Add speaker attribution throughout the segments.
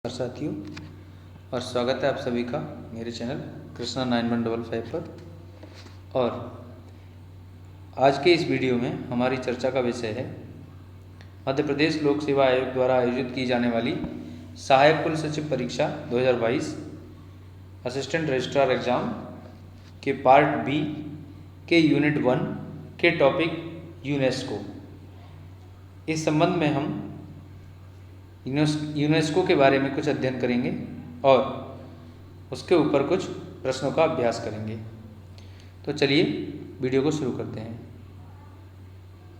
Speaker 1: साथियों, और स्वागत है आप सभी का मेरे चैनल कृष्णा 9155 पर। और आज के इस वीडियो में हमारी चर्चा का विषय है मध्य प्रदेश लोक सेवा आयोग द्वारा आयोजित की जाने वाली सहायक कुल सचिव परीक्षा 2022 असिस्टेंट रजिस्ट्रार एग्ज़ाम के पार्ट बी के यूनिट 1 के टॉपिक यूनेस्को। इस संबंध में हम यूनेस्को के बारे में कुछ अध्ययन करेंगे और उसके ऊपर कुछ प्रश्नों का अभ्यास करेंगे। तो चलिए वीडियो को शुरू करते हैं।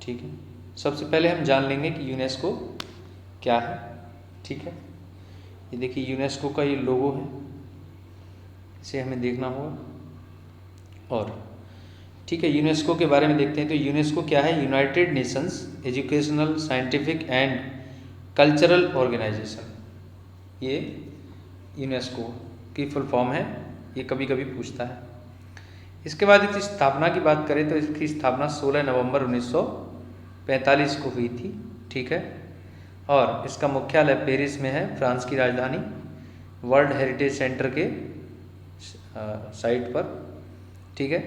Speaker 1: ठीक है, सबसे पहले हम जान लेंगे कि यूनेस्को क्या है। ठीक है, ये देखिए यूनेस्को का ये लोगो है, इसे हमें देखना होगा। और ठीक है, यूनेस्को के बारे में देखते हैं। तो यूनेस्को क्या है? United Nations Educational, Scientific and Cultural Organization, ये यूनेस्को की फुल फॉर्म है। ये कभी कभी पूछता है। इसके बाद इसकी स्थापना की बात करें तो इसकी स्थापना 16 नवंबर 1945 को हुई थी। ठीक है, और इसका मुख्यालय पेरिस में है, फ्रांस की राजधानी, वर्ल्ड हेरिटेज सेंटर के साइट पर। ठीक है,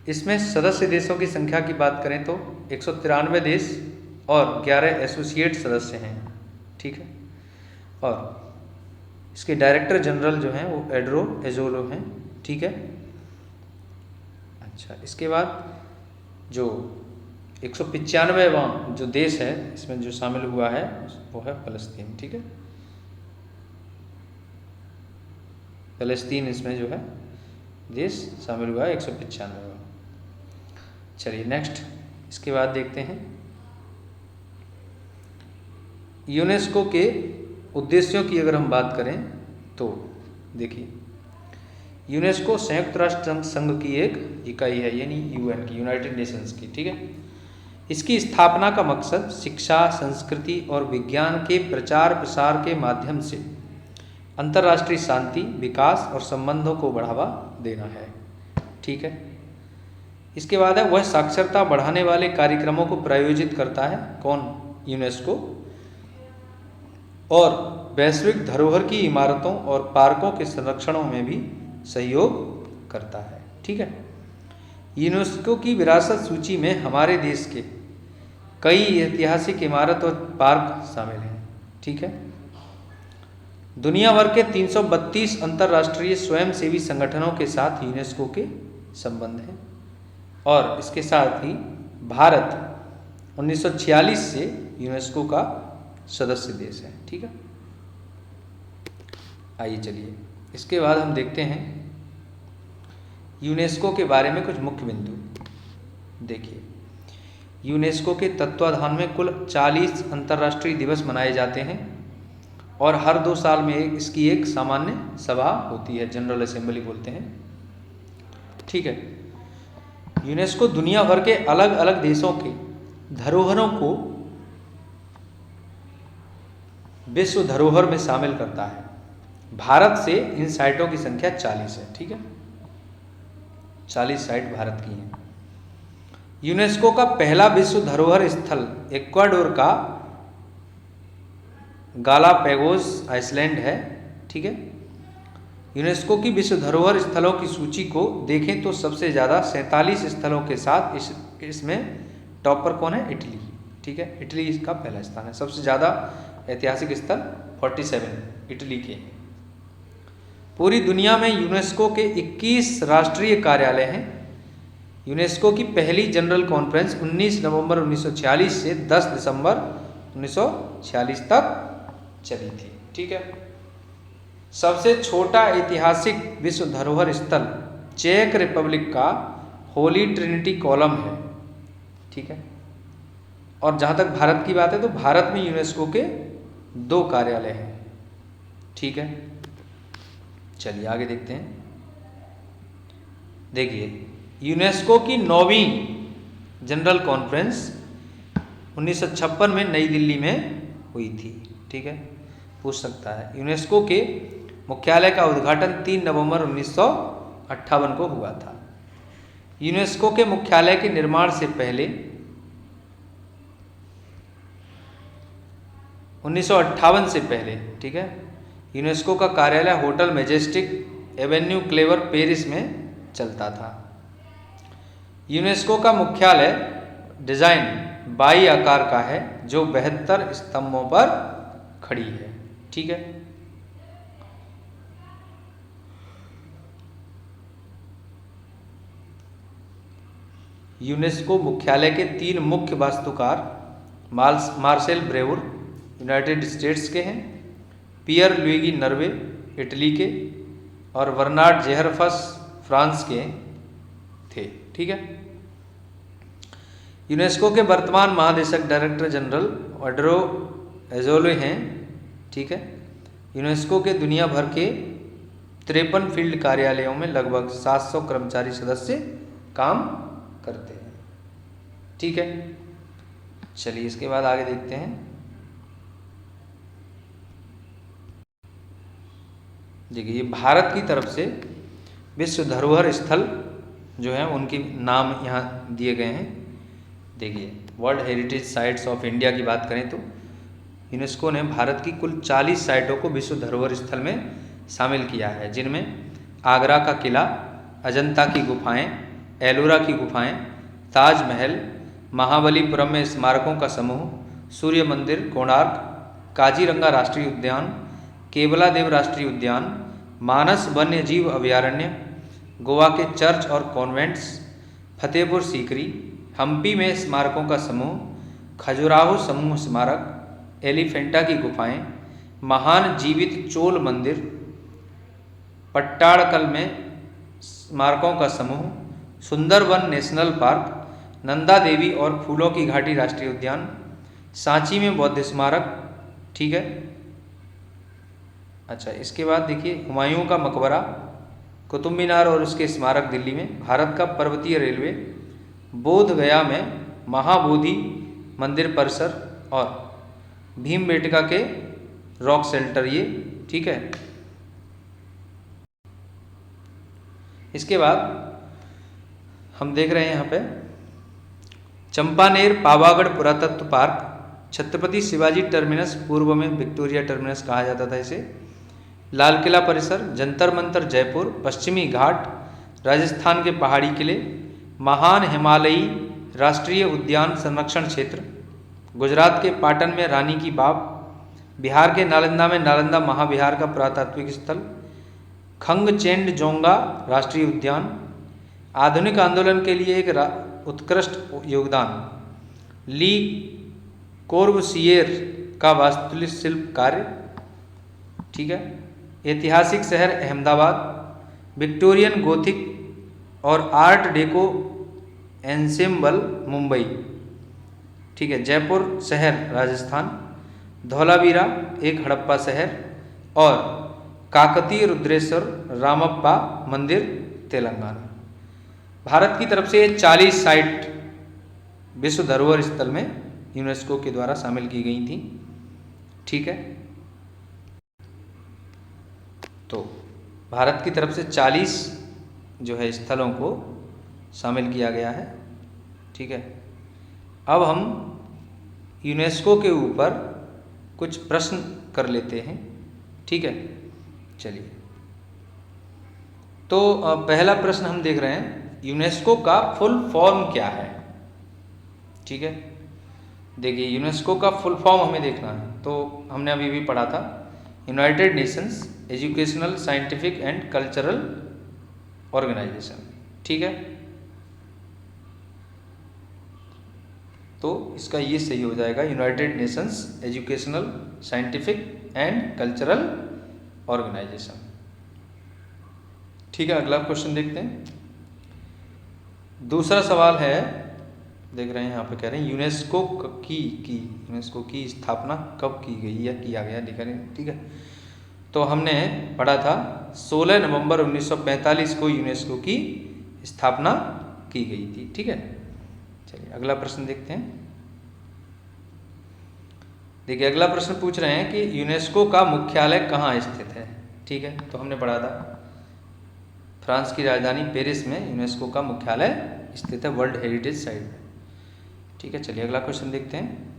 Speaker 1: इसमें सदस्य देशों की संख्या की बात करें तो 193 देश और 11 एसोसिएट सदस्य हैं। ठीक है, और इसके डायरेक्टर जनरल जो हैं वो एड्रो एजोलो हैं। ठीक है, अच्छा, इसके बाद जो 195वां जो देश है इसमें जो शामिल हुआ है वो है फ़लस्तीन। ठीक है, फ़लस्तीन इसमें जो है देश शामिल हुआ है 195वां। चलिए नेक्स्ट, इसके बाद देखते हैं यूनेस्को के उद्देश्यों की। अगर हम बात करें तो देखिए, यूनेस्को संयुक्त राष्ट्र संघ की एक इकाई है, यानी यूएन की, यूनाइटेड नेशंस की। ठीक है, इसकी स्थापना का मकसद शिक्षा, संस्कृति और विज्ञान के प्रचार प्रसार के माध्यम से अंतर्राष्ट्रीय शांति, विकास और संबंधों को बढ़ावा देना है। ठीक है, इसके बाद है वह साक्षरता बढ़ाने वाले कार्यक्रमों को प्रायोजित करता है। कौन? यूनेस्को। और वैश्विक धरोहर की इमारतों और पार्कों के संरक्षणों में भी सहयोग करता है। ठीक है, यूनेस्को की विरासत सूची में हमारे देश के कई ऐतिहासिक इमारत और पार्क शामिल हैं। ठीक है, दुनिया भर के 332 अंतर्राष्ट्रीय स्वयंसेवी संगठनों के साथ यूनेस्को के संबंध हैं। और इसके साथ ही भारत 1946 से यूनेस्को का सदस्य देश है। ठीक है, आइए चलिए इसके बाद हम देखते हैं यूनेस्को के बारे में कुछ मुख्य बिंदु। देखिए, यूनेस्को के तत्वाधान में कुल 40 अंतर्राष्ट्रीय दिवस मनाए जाते हैं और हर 2 साल में इसकी एक सामान्य सभा होती है, जनरल असेंबली बोलते हैं। ठीक है, यूनेस्को दुनिया भर के अलग अलग देशों के धरोहरों को विश्व धरोहर में शामिल करता है। भारत से इन साइटों की संख्या 40 है। ठीक है, 40 साइट भारत की हैं। यूनेस्को का पहला विश्व धरोहर स्थल इक्वाडोर का गालापेगोस आइसलैंड है। ठीक है, यूनेस्को की विश्व धरोहर स्थलों की सूची को देखें तो सबसे ज़्यादा 47 स्थलों के साथ इसमें टॉपर कौन है? इटली। ठीक है, इटली इसका पहला स्थान है। सबसे ज़्यादा ऐतिहासिक स्थल 47 इटली के। पूरी दुनिया में यूनेस्को के 21 राष्ट्रीय कार्यालय हैं। यूनेस्को की पहली जनरल कॉन्फ्रेंस 19 नवंबर 1946 से 10 दिसंबर 1946 तक चली थी। ठीक है, सबसे छोटा ऐतिहासिक विश्व धरोहर स्थल चेक रिपब्लिक का होली ट्रिनिटी कॉलम है। ठीक है, और जहाँ तक भारत की बात है तो भारत में यूनेस्को के 2 कार्यालय हैं। ठीक है, चलिए आगे देखते हैं। देखिए, यूनेस्को की 9वीं जनरल कॉन्फ्रेंस 1956 में नई दिल्ली में हुई थी। ठीक है, पूछ सकता है। यूनेस्को के मुख्यालय का उद्घाटन 3 नवंबर 1958 को हुआ था। यूनेस्को के मुख्यालय के निर्माण से पहले 1958 से पहले, ठीक है, यूनेस्को का कार्यालय hotel majestic Avenue clever Paris में चलता था। यूनेस्को का मुख्यालय डिजाइन बाई आकार का है जो 72 स्तंभों पर खड़ी है। ठीक है, यूनेस्को मुख्यालय के 3 मुख्य वास्तुकार मार्सेल ब्रेउर यूनाइटेड स्टेट्स के हैं, पियर लुइगी नर्वे इटली के और बर्नार्ड जेहरफस फ्रांस के थे। ठीक है, यूनेस्को के वर्तमान महानिदेशक डायरेक्टर जनरल ऑड्रो एजोले हैं। ठीक है, यूनेस्को के दुनिया भर के 53 फील्ड कार्यालयों में लगभग 700 कर्मचारी सदस्य काम करते हैं। ठीक है, चलिए इसके बाद आगे देखते हैं। देखिए, ये भारत की तरफ से विश्व धरोहर स्थल जो है उनके नाम यहाँ दिए गए हैं। देखिए, world heritage sites of India की बात करें तो यूनेस्को ने भारत की कुल 40 साइटों को विश्व धरोहर स्थल में शामिल किया है, जिनमें आगरा का किला, अजंता की गुफाएं, एलोरा की गुफाएं, ताजमहल, महाबलीपुरम में स्मारकों का समूह, सूर्य मंदिर, कोणार्क, काजीरंगा राष्ट्रीय उद्यान, केवलादेव राष्ट्रीय उद्यान, मानस वन्य जीव अभयारण्य, गोवा के चर्च और कॉन्वेंट्स, फतेहपुर सीकरी, हम्पी में स्मारकों का समूह, खजुराहो समूह स्मारक, एलिफेंटा की गुफाएं, महान जीवित चोल मंदिर, पट्टाड़कल में स्मारकों का समूह, सुंदरवन नेशनल पार्क, नंदा देवी और फूलों की घाटी राष्ट्रीय उद्यान, सांची में बौद्ध स्मारक। ठीक है, अच्छा, इसके बाद देखिए, हुमायूं का मकबरा, कुतुब मीनार और उसके स्मारक दिल्ली में, भारत का पर्वतीय रेलवे, बोध गया में महाबोधि मंदिर परिसर और भीमबेटका के रॉक शेल्टर, ये ठीक है। इसके बाद हम देख रहे हैं यहाँ पे चंपानेर पावागढ़ पुरातत्व पार्क, छत्रपति शिवाजी टर्मिनस, पूर्व में विक्टोरिया टर्मिनस कहा जाता था इसे, लाल किला परिसर, जंतर मंतर जयपुर, पश्चिमी घाट, राजस्थान के पहाड़ी किले, महान हिमालयी राष्ट्रीय उद्यान संरक्षण क्षेत्र, गुजरात के पाटन में रानी की बाव, बिहार के नालंदा में नालंदा महाविहार का पुरातात्विक स्थल, खंगचेंडजोंगा राष्ट्रीय उद्यान, आधुनिक आंदोलन के लिए एक उत्कृष्ट योगदान, ली कोर्बुसिएर का वास्तुशिल्प कार्य। ठीक है, ऐतिहासिक शहर अहमदाबाद, विक्टोरियन गोथिक और आर्ट डेको एंसेम्बल मुंबई। ठीक है, जयपुर शहर राजस्थान, धौलावीरा एक हड़प्पा शहर और काकतीय रुद्रेश्वर रामप्पा मंदिर तेलंगाना। भारत की तरफ से 40 साइट विश्व धरोहर स्थल में यूनेस्को के द्वारा शामिल की गई थी। ठीक है, तो भारत की तरफ से 40 जो है स्थलों को शामिल किया गया है। ठीक है, अब हम यूनेस्को के ऊपर कुछ प्रश्न कर लेते हैं। ठीक है, चलिए, तो पहला प्रश्न हम देख रहे हैं, यूनेस्को का फुल फॉर्म क्या है। ठीक है, देखिए, यूनेस्को का फुल फॉर्म हमें देखना है, तो हमने अभी भी पढ़ा था, United Nations Educational Scientific and Cultural Organization. ठीक है, तो इसका ये सही हो जाएगा, United Nations Educational Scientific and Cultural Organization. ठीक है, अगला क्वेश्चन देखते हैं। दूसरा सवाल है, देख रहे हैं यहाँ पे, कह रहे हैं यूनेस्को की स्थापना कब की गई या किया गया, लिखा है। ठीक है, तो हमने पढ़ा था 16 नवंबर 1945 को यूनेस्को की स्थापना की गई थी। ठीक है, चलिए अगला प्रश्न देखते हैं। देखिए, अगला प्रश्न पूछ रहे हैं कि यूनेस्को का मुख्यालय कहाँ स्थित है। ठीक है, तो हमने पढ़ा था फ्रांस की राजधानी पेरिस में यूनेस्को का मुख्यालय स्थित है, वर्ल्ड हेरिटेज साइट में। ठीक है, चलिए अगला क्वेश्चन देखते हैं।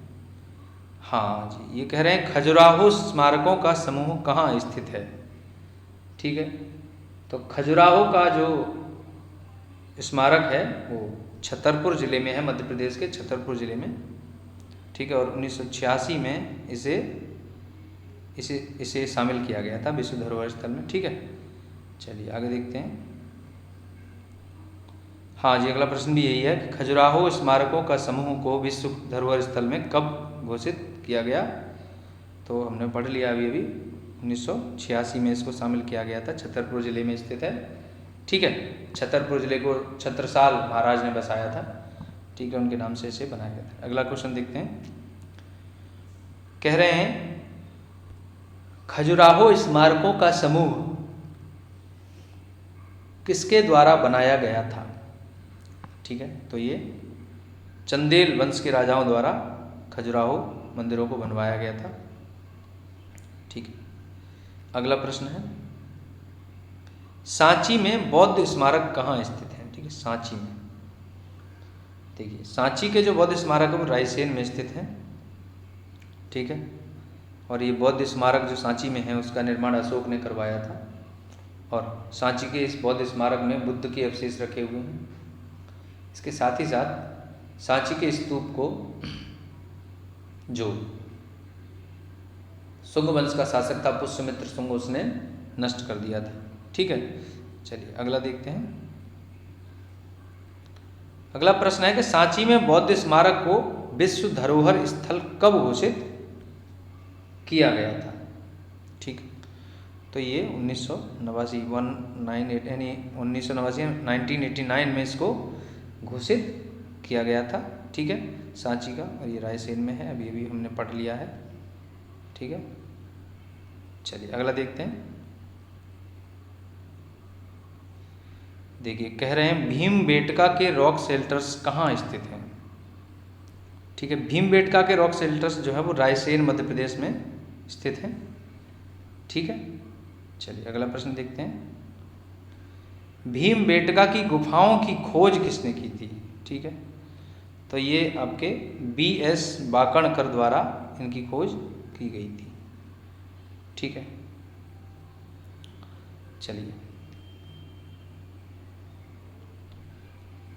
Speaker 1: हाँ जी, ये कह रहे हैं खजुराहो स्मारकों का समूह कहाँ स्थित है। ठीक है, तो खजुराहो का जो स्मारक है वो छतरपुर ज़िले में है, मध्य प्रदेश के छतरपुर ज़िले में। ठीक है, और 1986 में इसे इसे इसे शामिल किया गया था विश्व धरोहर स्थल में। ठीक है, चलिए आगे देखते हैं। हाँ जी, अगला प्रश्न भी यही है कि खजुराहो स्मारकों का समूह को विश्व धरोहर स्थल में कब घोषित किया गया। तो हमने पढ़ लिया अभी अभी 1986 में इसको शामिल किया गया था, छतरपुर ज़िले में स्थित है। ठीक है, छतरपुर ज़िले को छत्रसाल महाराज ने बसाया था। ठीक है, उनके नाम से इसे बनाया गया था। अगला क्वेश्चन देखते हैं, कह रहे हैं खजुराहो स्मारकों का समूह किसके द्वारा बनाया गया था। ठीक है, तो ये चंदेल वंश के राजाओं द्वारा खजुराहो मंदिरों को बनवाया गया था। ठीक है, अगला प्रश्न है सांची में बौद्ध स्मारक कहाँ स्थित है। ठीक है, सांची में देखिए, सांची के जो बौद्ध स्मारक है वो रायसेन में स्थित है। ठीक है, और ये बौद्ध स्मारक जो सांची में है उसका निर्माण अशोक ने करवाया था। और सांची के इस बौद्ध स्मारक में बुद्ध के अवशेष रखे हुए हैं। इसके साथ ही साथ सांची के स्तूप को जो शुंग वंश का शासक था पुष्यमित्र शुंग, उसने नष्ट कर दिया था। ठीक है, चलिए अगला देखते हैं। अगला प्रश्न है कि सांची में बौद्ध स्मारक को विश्व धरोहर स्थल कब घोषित किया गया था। ठीक, तो ये 1989 में इसको घोषित किया गया था। ठीक है, सांची का, और ये रायसेन में है, अभी अभी हमने पढ़ लिया है। ठीक है, चलिए अगला देखते हैं। देखिए, कह रहे हैं भीमबेटका के रॉक शेल्टर्स कहाँ स्थित हैं। ठीक है, भीमबेटका के रॉक शेल्टर्स जो है वो रायसेन मध्य प्रदेश में स्थित है। ठीक है, चलिए अगला प्रश्न देखते हैं। भीमबेटका की गुफाओं की खोज किसने की थी। ठीक है, तो ये आपके BS बाकणकर द्वारा इनकी खोज की गई थी। ठीक है, चलिए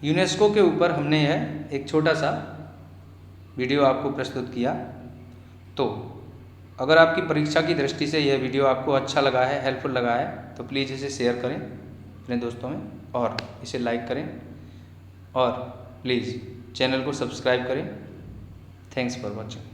Speaker 1: यूनेस्को के ऊपर हमने यह एक छोटा सा वीडियो आपको प्रस्तुत किया। तो अगर आपकी परीक्षा की दृष्टि से यह वीडियो आपको अच्छा लगा है, हेल्पफुल लगा है, तो प्लीज़ इसे शेयर करें अपने दोस्तों में और इसे लाइक करें और प्लीज़ चैनल को सब्सक्राइब करें। Thanks for watching.